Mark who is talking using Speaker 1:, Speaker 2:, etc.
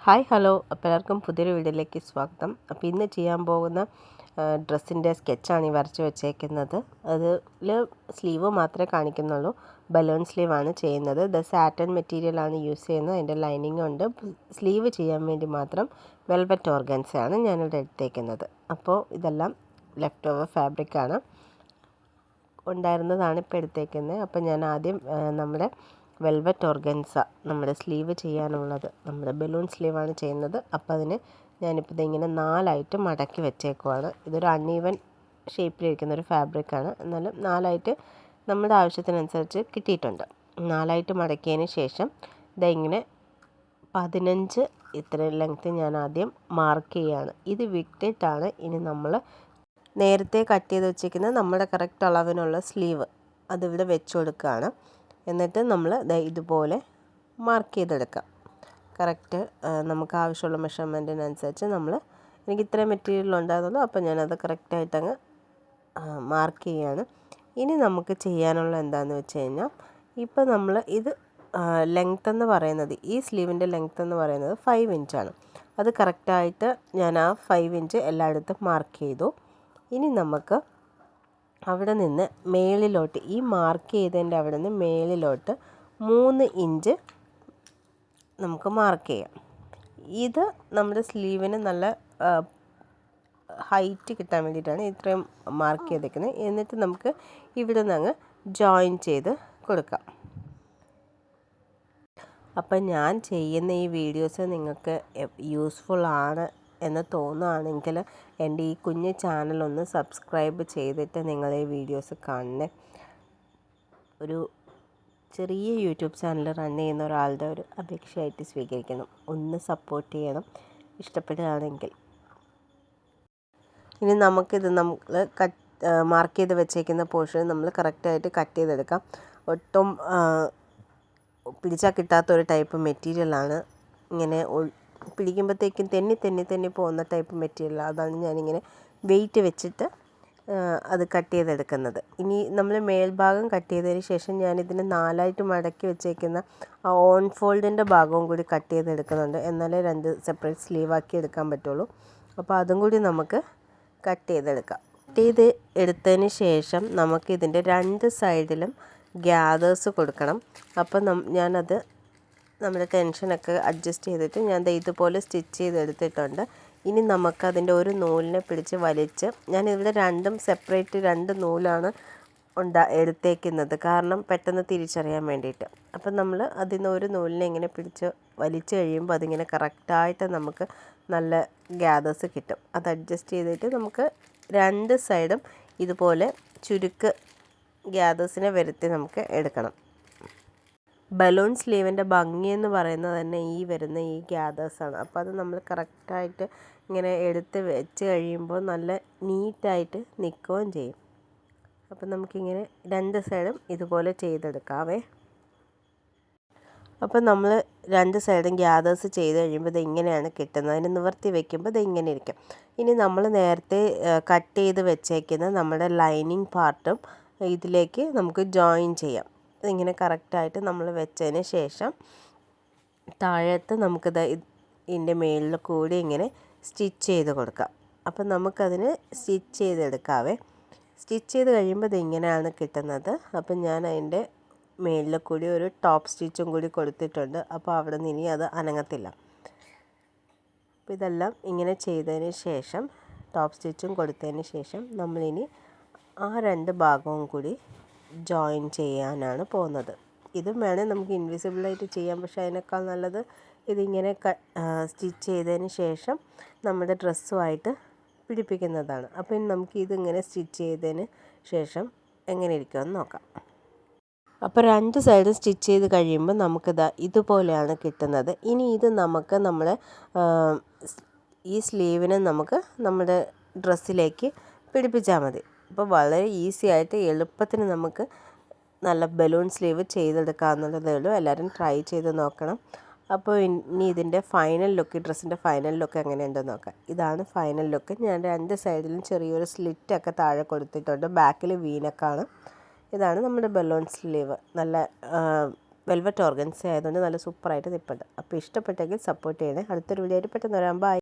Speaker 1: Hi hello അപ്പോൾ എല്ലാവർക്കും പുതിയൊരു വീഡിയോയിലേക്ക് സ്വാഗതം. അപ്പോൾ ഇന്ന് ചെയ്യാൻ പോകുന്ന ഡ്രസ്സിൻ്റെ സ്കെച്ചാണ് ഈ വരച്ച് വെച്ചേക്കുന്നത്. അതിൽ സ്ലീവ് മാത്രമേ കാണിക്കുന്നുള്ളൂ. ബലൂൺ സ്ലീവാണ് ചെയ്യുന്നത്. ഇത് സാറ്റൻ മെറ്റീരിയലാണ് യൂസ് ചെയ്യുന്നത്. അതിൻ്റെ ലൈനിങ് ഉണ്ട്. സ്ലീവ് ചെയ്യാൻ വേണ്ടി മാത്രം വെൽവെറ്റ് ഓർഗൻസയാണ് ഞാനിവിടെ എടുത്തേക്കുന്നത്. അപ്പോൾ ഇതെല്ലാം ലെഫ്റ്റ് ഓവർ ഫാബ്രിക്കാണ് ഉണ്ടായിരുന്നതാണ് ഇപ്പോൾ എടുത്തേക്കുന്നത്. അപ്പോൾ ഞാൻ ആദ്യം നമ്മുടെ വെൽവെറ്റ് ഓർഗൻസ നമ്മുടെ സ്ലീവ് ചെയ്യാനുള്ളത്, നമ്മുടെ ബലൂൺ സ്ലീവാണ് ചെയ്യുന്നത്. അപ്പോൾ അതിന് ഞാനിപ്പോൾ ഇതിങ്ങനെ 4ആയിട്ട് മടക്കി വെച്ചേക്കുവാണ്. ഇതൊരു അൺഈവൻ ഷേപ്പിലിരിക്കുന്ന ഒരു ഫാബ്രിക്കാണ്, എന്നാലും 4ആയിട്ട് നമ്മുടെ ആവശ്യത്തിനനുസരിച്ച് കിട്ടിയിട്ടുണ്ട്. 4ആയിട്ട് മടക്കിയതിന് ശേഷം ഇതിങ്ങനെ 15 ഇത്രയും ലെങ്ത്ത് ഞാൻ ആദ്യം മാർക്ക് ചെയ്യുകയാണ്. ഇത് വിട്ടിട്ടാണ് ഇനി നമ്മൾ നേരത്തെ കട്ട് ചെയ്ത് വെച്ചിരിക്കുന്ന നമ്മുടെ കറക്റ്റ് അളവിനുള്ള സ്ലീവ് അതിവിടെ വെച്ച് കൊടുക്കുകയാണ്. എന്നിട്ട് നമ്മൾ ഇതുപോലെ മാർക്ക് ചെയ്തെടുക്കാം. കറക്റ്റ് നമുക്ക് ആവശ്യമുള്ള മെഷർമെൻറ്റിനനുസരിച്ച് എനിക്ക് ഇത്രയും മെറ്റീരിയൽ ഉണ്ടായിരുന്നുള്ളൂ. അപ്പോൾ ഞാനത് കറക്റ്റായിട്ടങ്ങ് മാർക്ക് ചെയ്യുകയാണ്. ഇനി നമുക്ക് ചെയ്യാനുള്ള എന്താണെന്ന് വെച്ച് കഴിഞ്ഞാൽ, ഇപ്പോൾ നമ്മൾ ഇത് ലെങ്ത്ത് എന്ന് പറയുന്നത്, ഈ സ്ലീവിൻ്റെ ലെങ്ത്ത് എന്ന് പറയുന്നത് 5 ഇഞ്ചാണ്. അത് കറക്റ്റായിട്ട് ഞാൻ ആ 5 ഇഞ്ച് എല്ലായിടത്തും മാർക്ക് ചെയ്തു. ഇനി നമുക്ക് അവിടെ നിന്ന് മേളിലോട്ട്, ഈ മാർക്ക് ചെയ്തതിൻ്റെ അവിടെ നിന്ന് മേളിലോട്ട് 3 ഇഞ്ച് നമുക്ക് മാർക്ക് ചെയ്യാം. ഇത് നമ്മുടെ സ്ലീവിന് നല്ല ഹൈറ്റ് കിട്ടാൻ വേണ്ടിയിട്ടാണ് ഇത്രയും മാർക്ക് ചെയ്തേക്കുന്നത്. എന്നിട്ട് നമുക്ക് ഇവിടെ നിന്ന് അങ്ങ് ജോയിൻ ചെയ്ത് കൊടുക്കാം. അപ്പം ഞാൻ ചെയ്യുന്ന ഈ വീഡിയോസ് നിങ്ങൾക്ക് യൂസ്ഫുൾ ആണ് എന്ന് തോന്നുകയാണെങ്കിൽ എൻ്റെ ഈ കുഞ്ഞു ചാനലൊന്ന് സബ്സ്ക്രൈബ് ചെയ്തിട്ട് നിങ്ങൾ ഈ വീഡിയോസ് കാണണേ. ഒരു ചെറിയ യൂട്യൂബ് ചാനൽ റൺ ചെയ്യുന്ന ഒരാളുടെ ഒരു അപേക്ഷയായിട്ട് സ്വീകരിക്കണം. ഒന്ന് സപ്പോർട്ട് ചെയ്യണം ഇഷ്ടപ്പെടുകയാണെങ്കിൽ. ഇനി നമുക്കിത് നമ്മൾ മാർക്ക് ചെയ്ത് വെച്ചേക്കുന്ന പോർഷൻ നമ്മൾ കറക്റ്റായിട്ട് കട്ട് ചെയ്തെടുക്കാം. ഒട്ടും പിടിച്ചാൽ കിട്ടാത്തൊരു ടൈപ്പ് മെറ്റീരിയലാണ്. ഇങ്ങനെ പിടിക്കുമ്പോഴത്തേക്കും തെന്നി പോകുന്ന ടൈപ്പ് മെറ്റീരിയൽ. അതാണ് ഞാനിങ്ങനെ വെയിറ്റ് വെച്ചിട്ട് അത് കട്ട് ചെയ്തെടുക്കുന്നത്. ഇനി നമ്മൾ മേൽഭാഗം കട്ട് ചെയ്തതിന് ശേഷം ഞാനിതിന് 4ആയിട്ട് മടക്കി വെച്ചേക്കുന്ന ആ ഓൺ ഫോൾഡിൻ്റെ ഭാഗവും കൂടി കട്ട് ചെയ്തെടുക്കുന്നുണ്ട്. എന്നാലേ 2 സെപ്പറേറ്റ് സ്ലീവാക്കി എടുക്കാൻ പറ്റുള്ളൂ. അപ്പോൾ അതും കൂടി നമുക്ക് കട്ട് ചെയ്തെടുക്കാം. കട്ട് ചെയ്ത് എടുത്തതിന് ശേഷം നമുക്കിതിൻ്റെ 2 സൈഡിലും ഗ്യാദേഴ്സ് കൊടുക്കണം. അപ്പം ഞാനത് നമ്മുടെ ടെൻഷനൊക്കെ അഡ്ജസ്റ്റ് ചെയ്തിട്ട് ഞാൻ ഇതുപോലെ സ്റ്റിച്ച് ചെയ്തെടുത്തിട്ടുണ്ട്. ഇനി നമുക്കതിൻ്റെ ഒരു നൂലിനെ പിടിച്ച് വലിച്ച്, ഞാനിവിടെ രണ്ടും സെപ്പറേറ്റ് 2 നൂലാണ് എടുത്തേക്കുന്നത്, കാരണം പെട്ടെന്ന് തിരിച്ചറിയാൻ വേണ്ടിയിട്ട്. അപ്പം നമ്മൾ അതിൽ നിന്ന് ഒരു നൂലിനെ ഇങ്ങനെ പിടിച്ച് വലിച്ച് കഴിയുമ്പോൾ അതിങ്ങനെ കറക്റ്റായിട്ട് നമുക്ക് നല്ല ഗ്യാദേഴ്സ് കിട്ടും. അത് അഡ്ജസ്റ്റ് ചെയ്തിട്ട് നമുക്ക് 2 സൈഡും ഇതുപോലെ ചുരുക്ക് ഗ്യാദേഴ്സിനെ വരുത്തി നമുക്ക് എടുക്കണം. ബലൂൺ സ്ലീവിൻ്റെ ഭംഗിയെന്ന് പറയുന്നത് തന്നെ ഈ വരുന്ന ഈ ഗ്യാദേഴ്സാണ്. അപ്പോൾ അത് നമ്മൾ കറക്റ്റായിട്ട് ഇങ്ങനെ എടുത്ത് വെച്ച് കഴിയുമ്പോൾ നല്ല നീറ്റായിട്ട് നിൽക്കുകയും ചെയ്യും. അപ്പം നമുക്കിങ്ങനെ 2 സൈഡും ഇതുപോലെ ചെയ്തെടുക്കാവേ. അപ്പം നമ്മൾ 2 സൈഡും ഗ്യാദേഴ്സ് ചെയ്ത് കഴിയുമ്പോൾ ഇത് ഇങ്ങനെയാണ് കിട്ടുന്നത്. അതിന് നിവർത്തി വെക്കുമ്പോൾ ഇത് ഇങ്ങനെ ഇരിക്കും. ഇനി നമ്മൾ നേരത്തെ കട്ട് ചെയ്ത് വെച്ചേക്കുന്ന നമ്മുടെ ലൈനിങ് പാർട്ടും ഇതിലേക്ക് നമുക്ക് ജോയിൻ ചെയ്യാം. ഇതിങ്ങനെ കറക്റ്റായിട്ട് നമ്മൾ വെച്ചതിന് ശേഷം താഴത്ത് നമുക്കിത് ഇതിൻ്റെ മേളിൽ കൂടി ഇങ്ങനെ സ്റ്റിച്ച് ചെയ്ത് കൊടുക്കാം. അപ്പം നമുക്കതിന് സ്റ്റിച്ച് ചെയ്തെടുക്കാവേ. സ്റ്റിച്ച് ചെയ്ത് കഴിയുമ്പോൾ ഇത് ഇങ്ങനെയാണ് കിട്ടുന്നത്. അപ്പം ഞാൻ അതിൻ്റെ മേളിൽ കൂടി ഒരു ടോപ്പ് സ്റ്റിച്ചും കൂടി കൊടുത്തിട്ടുണ്ട്. അപ്പോൾ അവിടെ നിന്ന് ഇനി അത് അനങ്ങത്തില്ല. അപ്പോൾ ഇതെല്ലാം ഇങ്ങനെ ചെയ്തതിന് ശേഷം, ടോപ്പ് സ്റ്റിച്ചും കൊടുത്തതിന് ശേഷം നമ്മളിനി ആ 2 ഭാഗവും കൂടി ജോയിൻ ചെയ്യാനാണ് പോകുന്നത്. ഇതും വേണേൽ നമുക്ക് ഇൻവിസിബിളായിട്ട് ചെയ്യാം, പക്ഷേ അതിനേക്കാൾ നല്ലത് ഇതിങ്ങനെ സ്റ്റിച്ച് ചെയ്തതിന് ശേഷം നമ്മുടെ ഡ്രസ്സുമായിട്ട് പിടിപ്പിക്കുന്നതാണ്. അപ്പോൾ ഇനി നമുക്ക് ഇതിങ്ങനെ സ്റ്റിച്ച് ചെയ്തതിന് ശേഷം എങ്ങനെ ഇരിക്കുമെന്ന് നോക്കാം. അപ്പോൾ 2 സൈഡും സ്റ്റിച്ച് ചെയ്ത് കഴിയുമ്പോൾ നമുക്കിത് ഇതുപോലെയാണ് കിട്ടുന്നത്. ഇനി ഇത് നമുക്ക് ഈ സ്ലീവിനെ നമുക്ക് നമ്മുടെ ഡ്രസ്സിലേക്ക് പിടിപ്പിച്ചാൽ മതി. അപ്പോൾ വളരെ ഈസി ആയിട്ട് എളുപ്പത്തിന് നമുക്ക് നല്ല ബലൂൺ സ്ലീവ് ചെയ്തെടുക്കാവുന്നതേ ഉള്ളൂ. എല്ലാവരും ട്രൈ ചെയ്ത് നോക്കണം. അപ്പോൾ ഇനി ഇതിൻ്റെ ഫൈനൽ ലുക്ക്, ഡ്രസ്സിൻ്റെ ഫൈനൽ ലുക്ക് എങ്ങനെയുണ്ടെന്ന് നോക്കാം. ഇതാണ് ഫൈനൽ ലുക്ക്. ഞാൻ 2 സൈഡിലും ചെറിയൊരു സ്ലിറ്റൊക്കെ താഴെ കൊടുത്തിട്ടുണ്ട്. ബാക്കിൽ വീനക്കാണ്. ഇതാണ് നമ്മുടെ ബലൂൺ സ്ലീവ്. നല്ല വെൽവെറ്റ് ഓർഗൻസ ആയതുകൊണ്ട് നല്ല സൂപ്പറായിട്ട് നിൽപ്പുണ്ട്. അപ്പോൾ ഇഷ്ടപ്പെട്ടെങ്കിൽ സപ്പോർട്ട് ചെയ്യണേ. അടുത്തൊരു വീഡിയോ ആയിട്ട് പെട്ടെന്ന് വരാം. ബൈ.